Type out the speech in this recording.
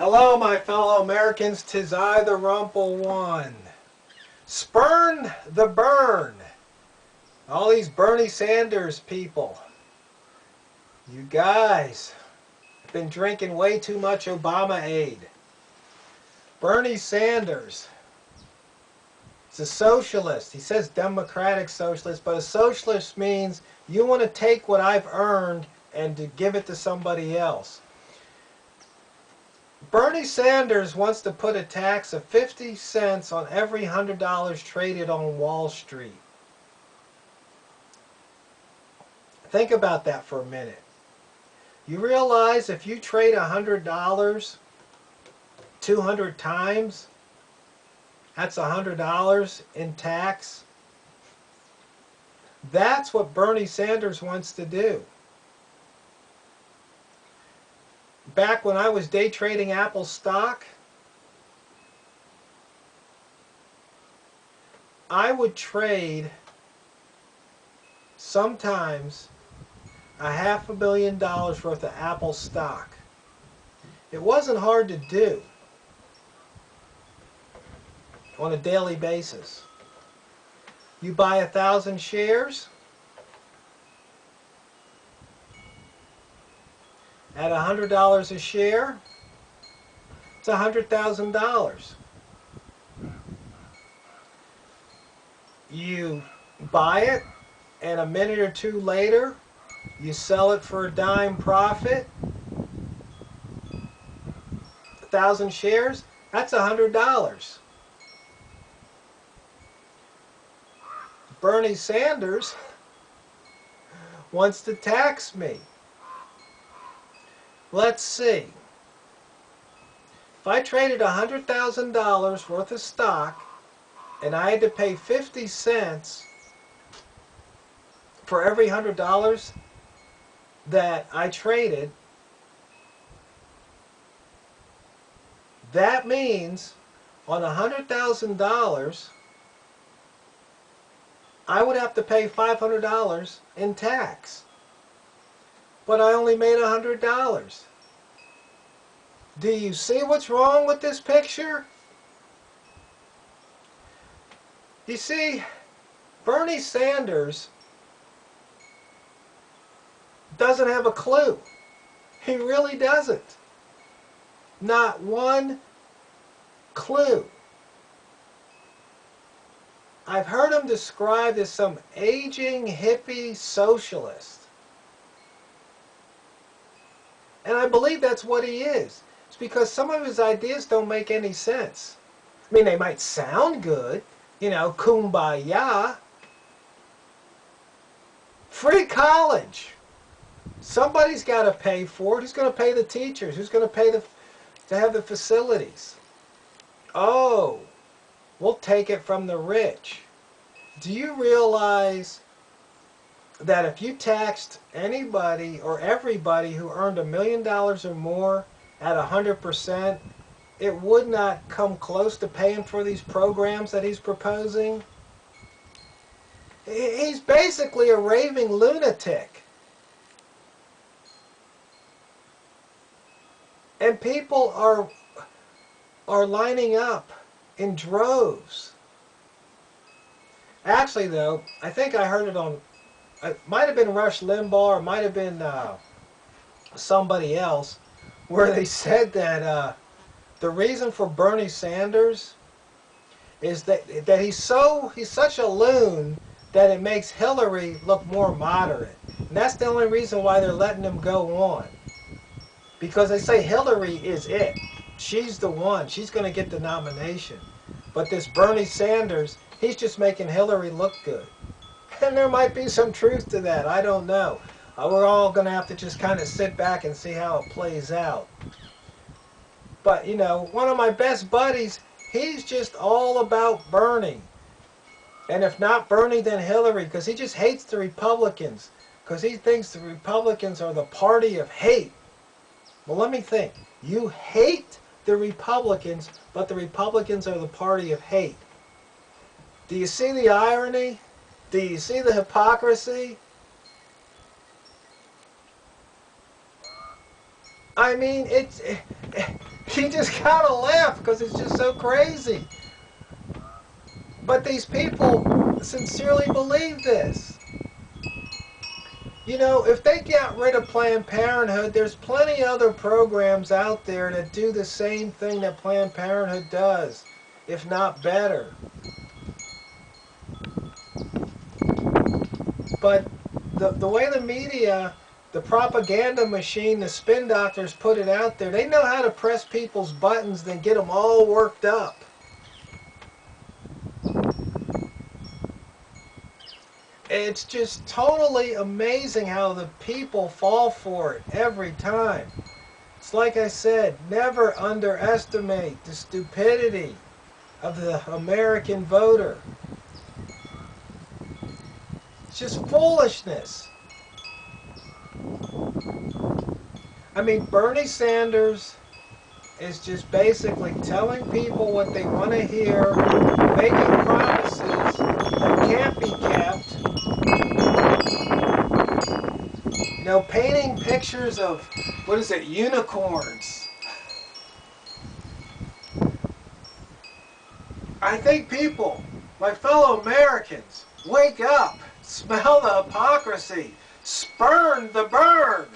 Hello, my fellow Americans, 'tis I, the Rumple-One. Spurn the burn. All these Bernie Sanders people. You guys have been drinking way too much Obama aid. Bernie Sanders is a socialist. He says democratic socialist, but a socialist means you want to take what I've earned and to give it to somebody else. Bernie Sanders wants to put a tax of 50 cents on every $100 traded on Wall Street. Think about that for a minute. You realize if you trade $100 200 times, that's $100 in tax. That's what Bernie Sanders wants to do. Back when I was day trading Apple stock, I would trade sometimes $500 million worth of Apple stock. It wasn't hard to do on a daily basis. You buy 1,000 shares at $100 a share, it's $100,000. You buy it, and a minute or two later, you sell it for a dime profit. 1,000 shares, that's $100. Bernie Sanders wants to tax me. Let's see. If I traded $100,000 worth of stock and I had to pay 50 cents for every $100 that I traded, that means on $100,000 I would have to pay $500 in tax. But I only made $100. Do you see what's wrong with this picture? You see, Bernie Sanders doesn't have a clue. He really doesn't. Not one clue. I've heard him described as some aging hippie socialist. And I believe that's what he is. It's because some of his ideas don't make any sense. I mean, they might sound good, you know, kumbaya. Free college. Somebody's got to pay for it. Who's going to pay the teachers? Who's going to pay to have the facilities? Oh, we'll take it from the rich. Do you realize that if you taxed anybody or everybody who earned $1 million or more at 100%, it would not come close to paying for these programs that he's proposing? He's basically a raving lunatic. And people are lining up in droves. Actually, though, I think I heard it on, it might have been Rush Limbaugh, or it might have been somebody else, where they said that the reason for Bernie Sanders is that he's such a loon that it makes Hillary look more moderate. And that's the only reason why they're letting him go on. Because they say Hillary is it. She's the one. She's going to get the nomination. But this Bernie Sanders, he's just making Hillary look good. And there might be some truth to that. I don't know. We're all going to have to just kind of sit back and see how it plays out. But, you know, one of my best buddies, he's just all about Bernie. And if not Bernie, then Hillary, because he just hates the Republicans. Because he thinks the Republicans are the party of hate. Well, let me think. You hate the Republicans, but the Republicans are the party of hate. Do you see the irony? Do you see the hypocrisy? I mean, You just gotta laugh because it's just so crazy. But these people sincerely believe this. You know, if they got rid of Planned Parenthood, there's plenty other programs out there that do the same thing that Planned Parenthood does, if not better. But the way the media, the propaganda machine, the spin doctors put it out there, they know how to press people's buttons and get them all worked up. It's just totally amazing how the people fall for it every time. It's like I said, never underestimate the stupidity of the American voter. It's just foolishness. I mean, Bernie Sanders is just basically telling people what they want to hear, making promises that can't be kept. You know, painting pictures of, what is it, unicorns. I think people, my fellow Americans, wake up, smell the hypocrisy, spurn the burn.